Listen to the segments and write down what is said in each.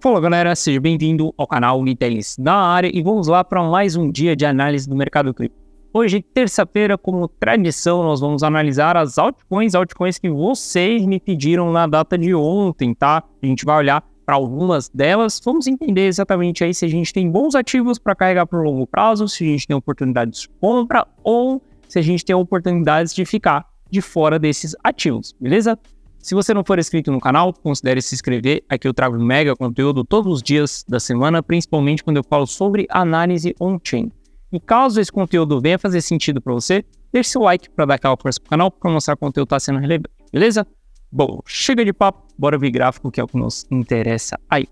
Fala galera, seja bem-vindo ao canal Italis da área e vamos lá para mais um dia de análise do mercado cripto. Hoje, terça-feira, como tradição, nós vamos analisar as altcoins que vocês me pediram na data de ontem, tá? A gente vai olhar para algumas delas, vamos entender exatamente aí se a gente tem bons ativos para carregar por longo prazo, se a gente tem oportunidades de compra ou se a gente tem oportunidades de ficar de fora desses ativos, beleza? Se você não for inscrito no canal, considere se inscrever. Aqui eu trago mega conteúdo todos os dias da semana, principalmente quando eu falo sobre análise on-chain. E caso esse conteúdo venha fazer sentido para você, deixe seu like para dar aquela força pro canal, para mostrar que o conteúdo está sendo relevante, beleza? Bom, chega de papo, bora ver gráfico, que é o que nos interessa aí.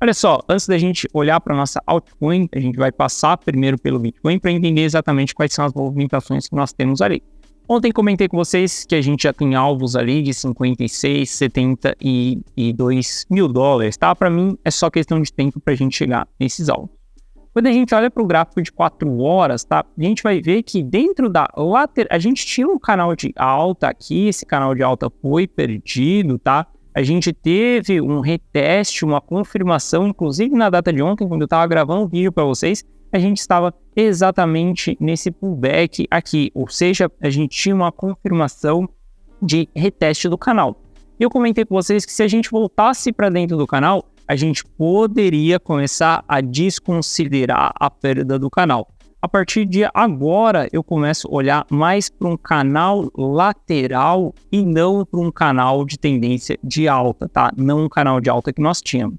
Olha só, antes da gente olhar para nossa altcoin, a gente vai passar primeiro pelo Bitcoin para entender exatamente quais são as movimentações que nós temos ali. Ontem comentei com vocês que a gente já tem alvos ali de 56, 72 mil dólares, tá? Para mim é só questão de tempo para a gente chegar nesses alvos. Quando a gente olha para o gráfico de 4 horas, tá? A gente vai ver que dentro da lateral, a gente tinha um canal de alta aqui, esse canal de alta foi perdido, tá? A gente teve um reteste, uma confirmação, inclusive na data de ontem, quando eu estava gravando um vídeo para vocês, a gente estava exatamente nesse pullback aqui, ou seja, a gente tinha uma confirmação de reteste do canal. Eu comentei com vocês que se a gente voltasse para dentro do canal, a gente poderia começar a desconsiderar a perda do canal. A partir de agora, eu começo a olhar mais para um canal lateral e não para um canal de tendência de alta, tá? Não um canal de alta que nós tínhamos.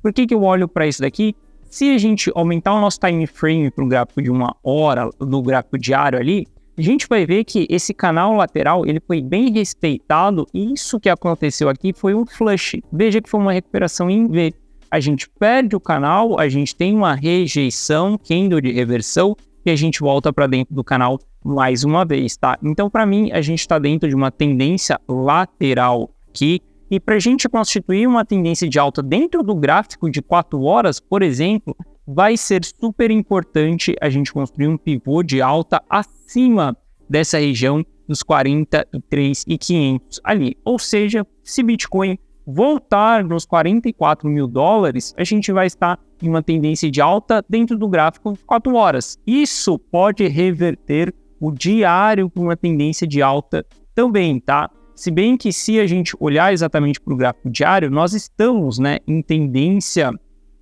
Por que eu olho para isso daqui? Se a gente aumentar o nosso time frame para o gráfico de 1 hora, no gráfico diário ali, a gente vai ver que esse canal lateral ele foi bem respeitado e isso que aconteceu aqui foi um flush. Veja que foi uma recuperação em V. A gente perde o canal, a gente tem uma rejeição, candle de reversão e a gente volta para dentro do canal mais uma vez, tá? Então, para mim, a gente está dentro de uma tendência lateral aqui. E para a gente constituir uma tendência de alta dentro do gráfico de 4 horas, por exemplo, vai ser super importante a gente construir um pivô de alta acima dessa região dos 43.500 ali. Ou seja, se Bitcoin voltar nos 44 mil dólares, a gente vai estar em uma tendência de alta dentro do gráfico de 4 horas. Isso pode reverter o diário com uma tendência de alta também, tá? Se bem que se a gente olhar exatamente para o gráfico diário, nós estamos em tendência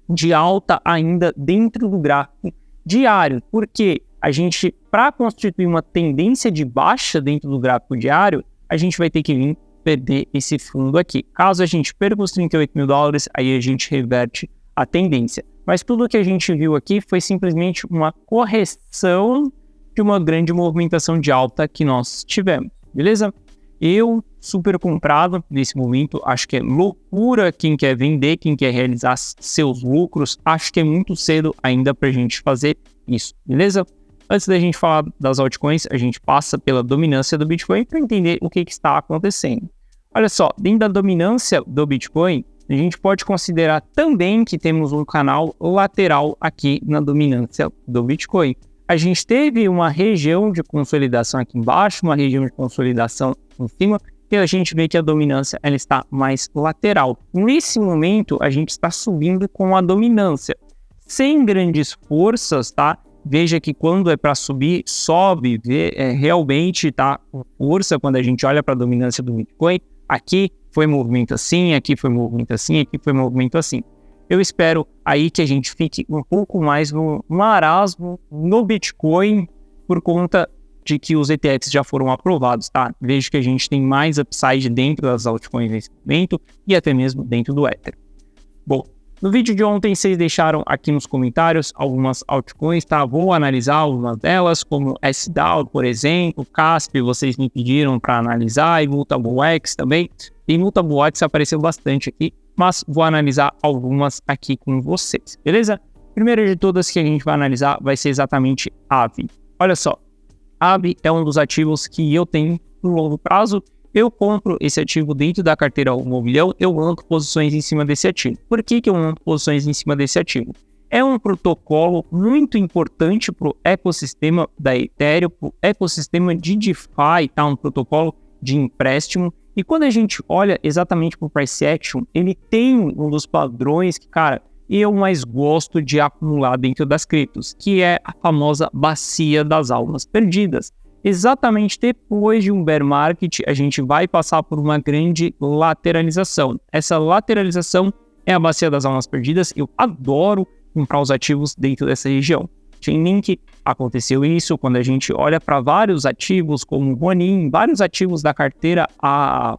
de alta ainda dentro do gráfico diário. Porque a gente, para constituir uma tendência de baixa dentro do gráfico diário, a gente vai ter que vir perder esse fundo aqui. Caso a gente perca os 38 mil dólares, aí a gente reverte a tendência. Mas tudo que a gente viu aqui foi simplesmente uma correção de uma grande movimentação de alta que nós tivemos, beleza? Eu, super comprado nesse momento, acho que é loucura quem quer vender, quem quer realizar seus lucros, acho que é muito cedo ainda para a gente fazer isso, beleza? Antes da gente falar das altcoins, a gente passa pela dominância do Bitcoin para entender o que está acontecendo. Olha só, dentro da dominância do Bitcoin, a gente pode considerar também que temos um canal lateral aqui na dominância do Bitcoin. A gente teve uma região de consolidação aqui embaixo, uma região de consolidação em cima, e a gente vê que a dominância ela está mais lateral. Nesse momento, a gente está subindo com a dominância, sem grandes forças, tá? Veja que quando é para subir, sobe, realmente tá com força quando a gente olha para a dominância do Bitcoin. Aqui foi movimento assim, aqui foi movimento assim, aqui foi movimento assim. Eu espero aí que a gente fique um pouco mais no marasmo no Bitcoin por conta de que os ETFs já foram aprovados, tá? Vejo que a gente tem mais upside dentro das altcoins nesse momento e até mesmo dentro do Ether. Bom, no vídeo de ontem vocês deixaram aqui nos comentários algumas altcoins, tá? Vou analisar algumas delas, como SDAO, por exemplo, CASP, vocês me pediram para analisar, e MutableX também. E MutableX apareceu bastante aqui, mas vou analisar algumas aqui com vocês, beleza? Primeira de todas que a gente vai analisar vai ser exatamente AVE. Olha só, AVE é um dos ativos que eu tenho no longo prazo. Eu compro esse ativo dentro da carteira 1 milhão, eu lanço posições em cima desse ativo. Por que eu lanço posições em cima desse ativo? É um protocolo muito importante para o ecossistema da Ethereum, para o ecossistema de DeFi, tá? Um protocolo de empréstimo. E quando a gente olha exatamente para o price action, ele tem um dos padrões que, cara, eu mais gosto de acumular dentro das criptos, que é a famosa bacia das almas perdidas. Exatamente depois de um bear market, a gente vai passar por uma grande lateralização. Essa lateralização é a bacia das almas perdidas. Eu adoro comprar os ativos dentro dessa região. Chainlink, aconteceu isso quando a gente olha para vários ativos como Ronin, vários ativos da carteira, a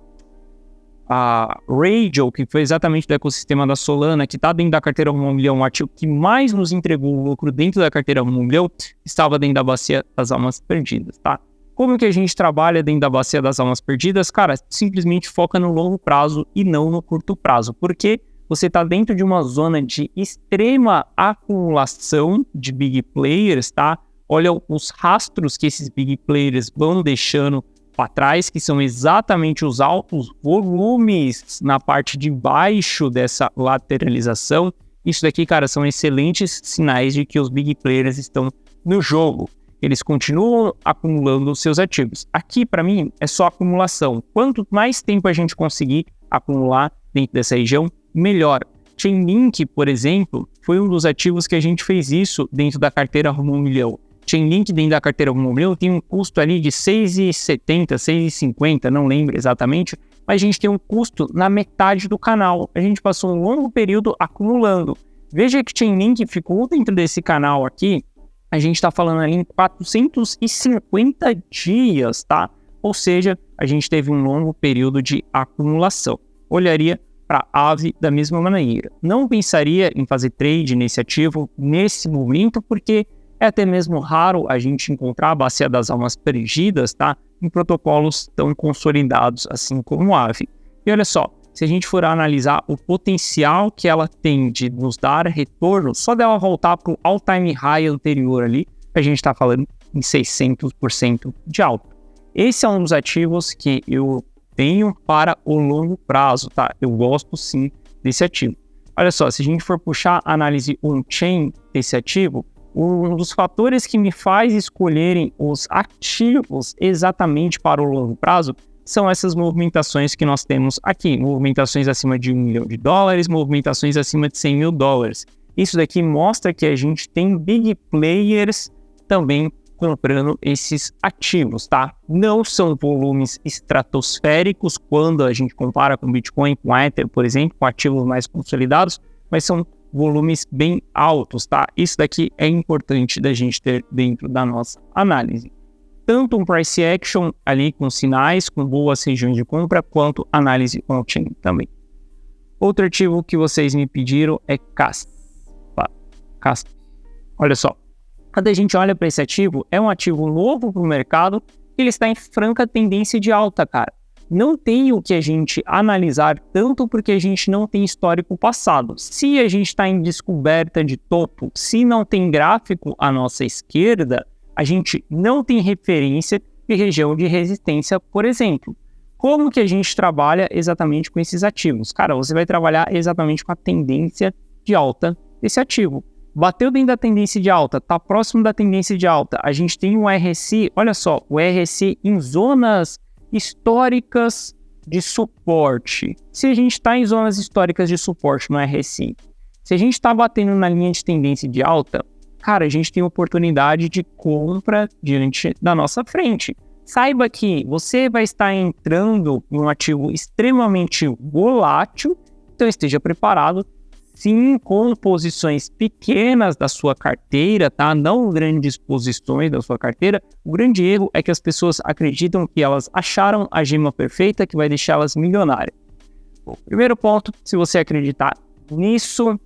Radial, que foi exatamente do ecossistema da Solana, que está dentro da carteira 1 milhão, o ativo que mais nos entregou lucro dentro da carteira 1 milhão, estava dentro da bacia das almas perdidas, tá? Como que a gente trabalha dentro da bacia das almas perdidas? Cara, simplesmente foca no longo prazo e não no curto prazo, porque você está dentro de uma zona de extrema acumulação de big players, tá? Olha os rastros que esses big players vão deixando para trás, que são exatamente os altos volumes na parte de baixo dessa lateralização. Isso daqui, cara, são excelentes sinais de que os big players estão no jogo. Eles continuam acumulando os seus ativos. Aqui, para mim, é só acumulação. Quanto mais tempo a gente conseguir acumular dentro dessa região, melhor. Chainlink, por exemplo, foi um dos ativos que a gente fez isso dentro da carteira 1 milhão. Chainlink dentro da carteira 1 milhão tem um custo ali de 6,70, 6,50, não lembro exatamente, mas a gente tem um custo na metade do canal. A gente passou um longo período acumulando. Veja que Chainlink ficou dentro desse canal aqui, a gente está falando ali em 450 dias, tá? Ou seja, a gente teve um longo período de acumulação. Olharia para a AVE da mesma maneira. Não pensaria em fazer trade nesse ativo nesse momento, porque é até mesmo raro a gente encontrar a bacia das almas perdidas, tá? Em protocolos tão consolidados assim como a AVE. E olha só, se a gente for analisar o potencial que ela tem de nos dar retorno, só dela voltar para o all-time high anterior ali, a gente está falando em 600% de alta. Esse é um dos ativos que eu tenho para o longo prazo, tá? Eu gosto sim desse ativo. Olha só, se a gente for puxar a análise on-chain desse ativo, um dos fatores que me faz escolherem os ativos exatamente para o longo prazo são essas movimentações que nós temos aqui. Movimentações acima de $1 milhão, movimentações acima de $100 mil. Isso daqui mostra que a gente tem big players também comprando esses ativos, tá? Não são volumes estratosféricos quando a gente compara com Bitcoin, com Ether, por exemplo, com ativos mais consolidados, mas são volumes bem altos, tá? Isso daqui é importante da gente ter dentro da nossa análise. Tanto um price action ali com sinais, com boas regiões de compra, quanto análise on-chain também. Outro ativo que vocês me pediram é Casp. Olha só, quando a gente olha para esse ativo, é um ativo novo para o mercado, ele está em franca tendência de alta, cara. Não tem o que a gente analisar tanto porque a gente não tem histórico passado. Se a gente está em descoberta de topo, se não tem gráfico à nossa esquerda, a gente não tem referência de região de resistência, por exemplo. Como que a gente trabalha exatamente com esses ativos? Cara, você vai trabalhar exatamente com a tendência de alta desse ativo. Bateu dentro da tendência de alta, está próximo da tendência de alta, a gente tem um RSI, olha só, o RSI em zonas históricas de suporte. Se a gente está em zonas históricas de suporte no RSI, se a gente está batendo na linha de tendência de alta, cara, a gente tem oportunidade de compra diante da nossa frente. Saiba que você vai estar entrando em um ativo extremamente volátil, então esteja preparado, sim, com posições pequenas da sua carteira, tá? Não grandes posições da sua carteira. O grande erro é que as pessoas acreditam que elas acharam a gema perfeita que vai deixá-las milionárias. Bom, primeiro ponto, se você acreditar nisso,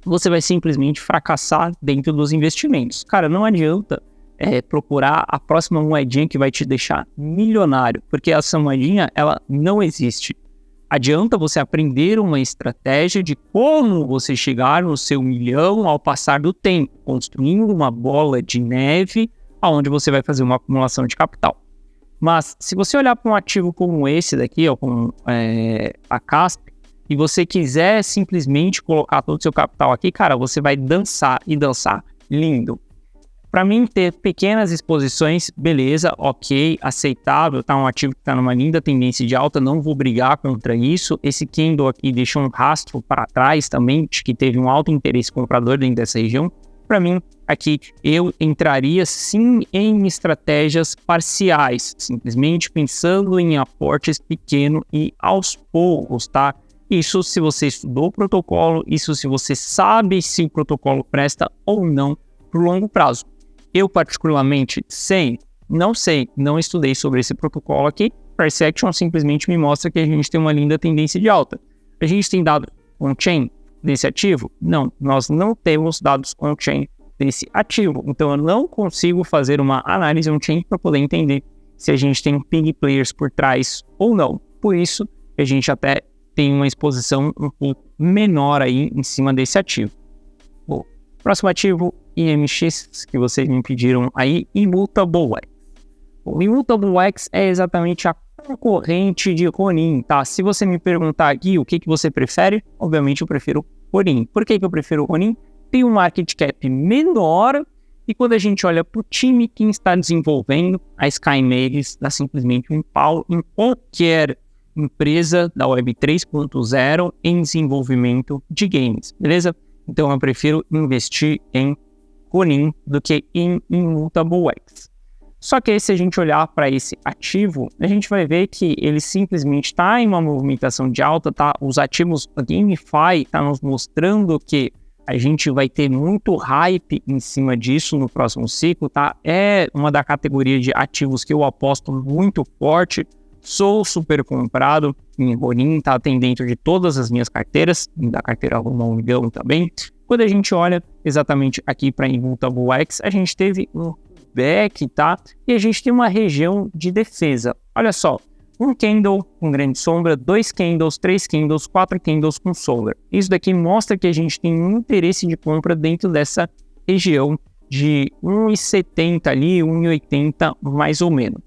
você vai simplesmente fracassar dentro dos investimentos. Cara, não adianta procurar a próxima moedinha que vai te deixar milionário, porque essa moedinha, ela não existe. Adianta você aprender uma estratégia de como você chegar no seu milhão ao passar do tempo, construindo uma bola de neve onde você vai fazer uma acumulação de capital. Mas se você olhar para um ativo como esse daqui, ó, como a Casp, e você quiser simplesmente colocar todo o seu capital aqui, cara, você vai dançar e dançar lindo. Para mim, ter pequenas exposições, beleza, ok, aceitável, tá um ativo que está numa linda tendência de alta, não vou brigar contra isso. Esse candle aqui deixou um rastro para trás também, de que teve um alto interesse comprador dentro dessa região. Para mim, aqui eu entraria sim em estratégias parciais, simplesmente pensando em aportes pequenos e aos poucos, tá? Isso se você estudou o protocolo, isso se você sabe se o protocolo presta ou não para o longo prazo. Eu, particularmente, não estudei sobre esse protocolo aqui. Price Action simplesmente me mostra que a gente tem uma linda tendência de alta. A gente tem dados on-chain desse ativo? Não, nós não temos dados on-chain desse ativo. Então, eu não consigo fazer uma análise on-chain para poder entender se a gente tem pig players por trás ou não. Por isso, a gente até tem uma exposição um pouco menor aí em cima desse ativo. Bom, próximo ativo, IMX, que vocês me pediram aí, Immutable X. O Immutable X é exatamente a concorrente de Ronin, tá? Se você me perguntar aqui o que você prefere, obviamente eu prefiro Ronin. Por que eu prefiro Ronin? Tem um market cap menor e quando a gente olha para o time que está desenvolvendo, a SkyMares dá simplesmente um pau em qualquer empresa da Web 3.0 em desenvolvimento de games, beleza? Então eu prefiro investir em Ronin do que em Immutable X. Só que aí, se a gente olhar para esse ativo, a gente vai ver que ele simplesmente está em uma movimentação de alta, tá? Os ativos, a GameFi está nos mostrando que a gente vai ter muito hype em cima disso no próximo ciclo, tá? É uma da categoria de ativos que eu aposto muito forte. Sou super comprado em Ronin, tá? Tem dentro de todas as minhas carteiras, da carteira Romão também. Quando a gente olha exatamente aqui para Immutable X, a gente teve um back, tá? E a gente tem uma região de defesa. Olha só, um candle com grande sombra, 2 candles, 3 candles, 4 candles com sombra. Isso daqui mostra que a gente tem um interesse de compra dentro dessa região de 1,70 ali, 1,80 mais ou menos.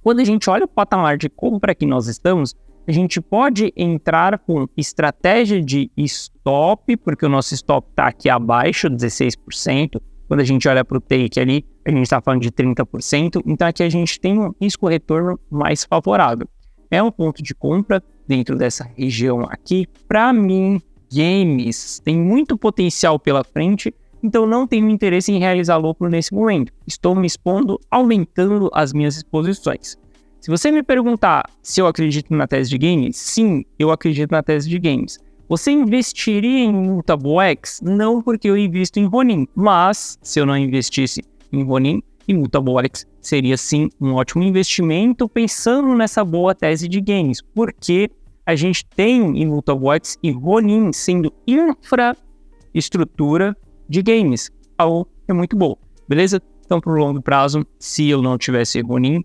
Quando a gente olha o patamar de compra que nós estamos, a gente pode entrar com estratégia de stop, porque o nosso stop está aqui abaixo, 16%. Quando a gente olha para o take ali, a gente está falando de 30%. Então aqui a gente tem um risco-retorno mais favorável. É um ponto de compra dentro dessa região aqui. Para mim, games tem muito potencial pela frente, então não tenho interesse em realizar lucro nesse momento. Estou me expondo, aumentando as minhas exposições. Se você me perguntar se eu acredito na tese de games, sim, eu acredito na tese de games. Você investiria em Immutable X? Não, porque eu invisto em Ronin. Mas, se eu não investisse em Ronin, Immutable X seria sim um ótimo investimento pensando nessa boa tese de games. Porque a gente tem Immutable X e Ronin sendo infraestrutura de games. Algo é muito bom, beleza? Então, por longo prazo, se eu não tivesse Ronin,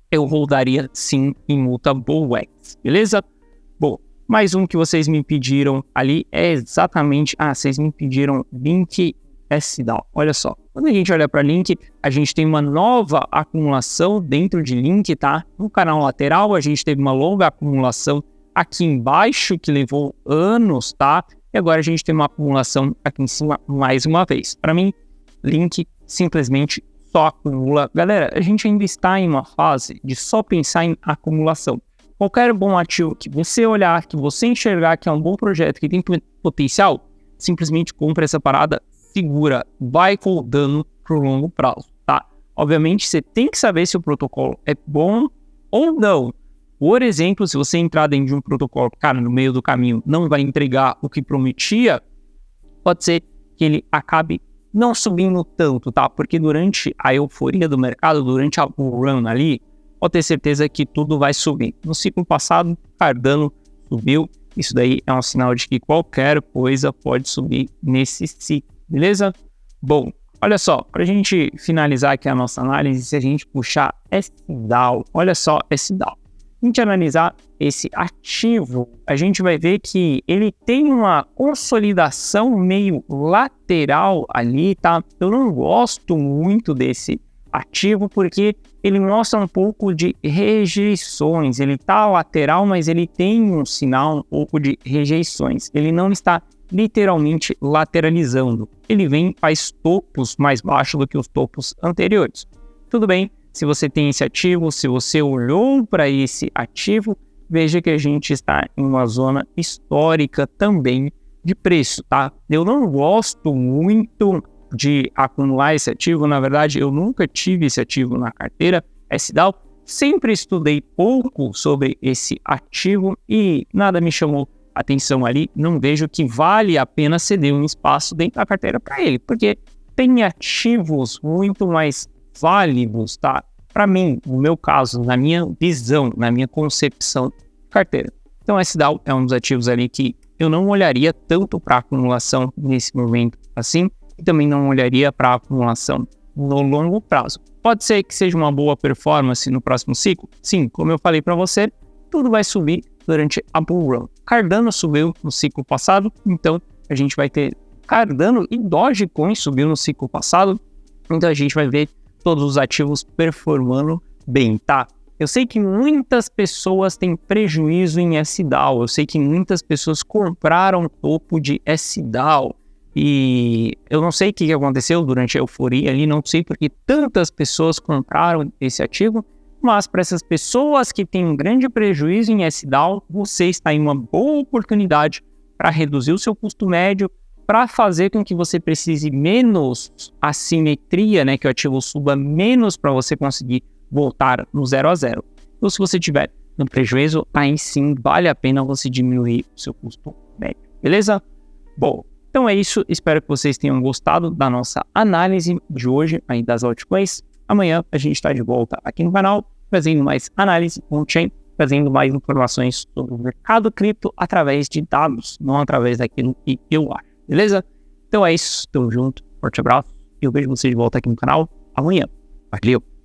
eu holdaria sim Immutable X, beleza? Bom, mais um que vocês me pediram ali é exatamente... vocês me pediram Link SDAO. Olha só, quando a gente olha para Link, a gente tem uma nova acumulação dentro de Link, tá? No canal lateral, a gente teve uma longa acumulação aqui embaixo, que levou anos, tá? E agora a gente tem uma acumulação aqui em cima mais uma vez. Para mim, Link simplesmente só acumula. Galera, a gente ainda está em uma fase de só pensar em acumulação. Qualquer bom ativo que você olhar, que você enxergar que é um bom projeto, que tem potencial, simplesmente compra essa parada, segura, vai holdando pro longo prazo, tá? Obviamente, você tem que saber se o protocolo é bom ou não. Por exemplo, se você entrar dentro de um protocolo, cara, no meio do caminho, não vai entregar o que prometia, pode ser que ele acabe não subindo tanto, tá? Porque durante a euforia do mercado, durante a bull run ali, pode ter certeza que tudo vai subir. No ciclo passado, Cardano subiu. Isso daí é um sinal de que qualquer coisa pode subir nesse ciclo, beleza? Bom, olha só, para a gente finalizar aqui a nossa análise, se a gente puxar SDAO, olha só SDAO. Se a gente analisar esse ativo, a gente vai ver que ele tem uma consolidação meio lateral ali, tá? Eu não gosto muito desse ativo porque ele mostra um pouco de rejeições. Ele tá lateral, mas ele tem um sinal um pouco de rejeições. Ele não está literalmente lateralizando. Ele vem faz topos mais baixos do que os topos anteriores. Tudo bem, se você tem esse ativo, se você olhou para esse ativo, veja que a gente está em uma zona histórica também de preço, tá? Eu não gosto muito de acumular esse ativo, na verdade eu nunca tive esse ativo na carteira SDAO, sempre estudei pouco sobre esse ativo e nada me chamou atenção ali, não vejo que vale a pena ceder um espaço dentro da carteira para ele, porque tem ativos muito mais válidos, tá? Para mim, no meu caso, na minha visão, na minha concepção de carteira. Então, SDAO é um dos ativos ali que eu não olharia tanto para acumulação nesse momento assim, e também não olharia para acumulação no longo prazo. Pode ser que seja uma boa performance no próximo ciclo? Sim, como eu falei para você, tudo vai subir durante a bull run. Cardano subiu no ciclo passado, então a gente vai ter Cardano e Dogecoin subiu no ciclo passado, então a gente vai ver todos os ativos performando bem, tá? Eu sei que muitas pessoas têm prejuízo em SDAO, eu sei que muitas pessoas compraram topo de SDAO, e eu não sei o que aconteceu durante a euforia ali, não sei porque tantas pessoas compraram esse ativo, mas para essas pessoas que têm um grande prejuízo em SDAO, você está em uma boa oportunidade para reduzir o seu custo médio, para fazer com que você precise menos assimetria, né, que o ativo suba menos para você conseguir voltar no 0 a 0. Então, se você tiver no prejuízo, aí sim vale a pena você diminuir o seu custo médio, beleza? Bom, então é isso, espero que vocês tenham gostado da nossa análise de hoje aí das altcoins. Amanhã a gente está de volta aqui no canal, fazendo mais análise on-chain, trazendo mais informações sobre o mercado cripto através de dados, não através daquilo que eu acho, beleza? Então é isso, tamo junto, forte abraço e eu vejo vocês de volta aqui no canal amanhã. Valeu!